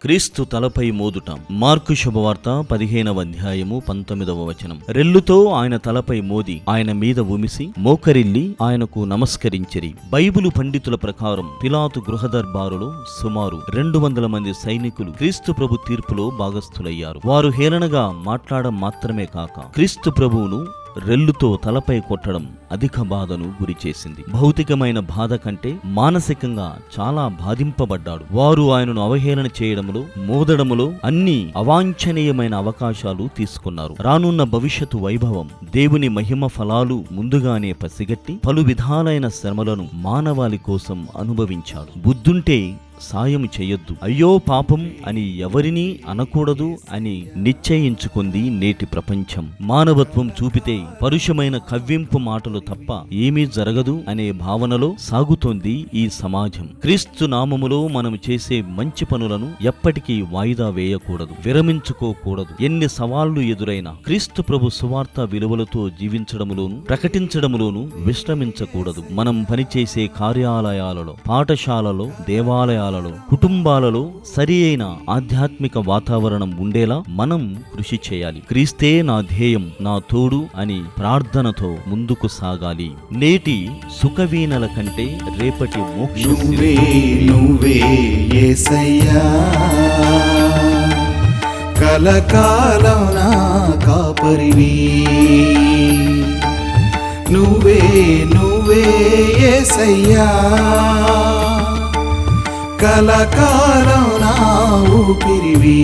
క్రీస్తు తలపై మోదుట. మార్కు శుభవార్త 15వ అధ్యాయము 19వ వచనం. రెల్లుతో ఆయన తలపై మోది ఆయన మీద ఉమిసి మోకరిల్లి ఆయనకు నమస్కరించిరి. బైబిలు పండితుల ప్రకారం పిలాతు గృహ దర్బారులో సుమారు 200 మంది సైనికులు క్రీస్తు ప్రభు తీర్పులో భాగస్థులయ్యారు. వారు హేళనగా మాట్లాడడం మాత్రమే కాక క్రీస్తు ప్రభువును రెల్లుతో తలపై కొట్టడం అధిక బాధను గురిచేసింది. భౌతికమైన బాధ కంటే మానసికంగా చాలా బాధింపబడ్డాడు. వారు ఆయనను అవహేళన చేయడములో, మోదడములో అన్ని అవాంఛనీయమైన అవకాశాలు తీసుకున్నారు. రానున్న భవిష్యత్తు వైభవం, దేవుని మహిమ ఫలాలు ముందుగానే పసిగట్టి పలు విధాలైన శ్రమలను మానవాళి కోసం అనుభవించాడు. బుద్ధుంటే సాయం చెయ్యొద్దు, అయ్యో పాపం అని ఎవరినీ అనకూడదు అని నిశ్చయించుకుంది నేటి ప్రపంచం. మానవత్వం చూపితే పరుషమైన కవ్వింపు మాటలు తప్ప ఏమీ జరగదు అనే భావనలో సాగుతోంది ఈ సమాజం. క్రీస్తు నామములో మనం చేసే మంచి పనులను ఎప్పటికీ వాయిదా వేయకూడదు, విరమించుకోకూడదు. ఎన్ని సవాళ్లు ఎదురైనా క్రీస్తు ప్రభు సువార్త విలువలతో జీవించడములోను ప్రకటించడములోను విశ్రమించకూడదు. మనం పనిచేసే కార్యాలయాలలో, పాఠశాలలో, దేవాలయాలలో, కుటుంబాలలో సరి అయిన ఆధ్యాత్మిక వాతావరణం ఉండేలా మనం కృషి చేయాలి. క్రీస్తే నా ధ్యేయం, నా తోడు అని ప్రార్థనతో ముందుకు సాగాలి. నేటి సుఖవీణల కంటే రేపటి మోక్షం నువ్వే యేసయ్యా, కలకాలం నా కాపరివి. నువ్వే యేసయ్యా, కలకాలం నా ఊపిరివి.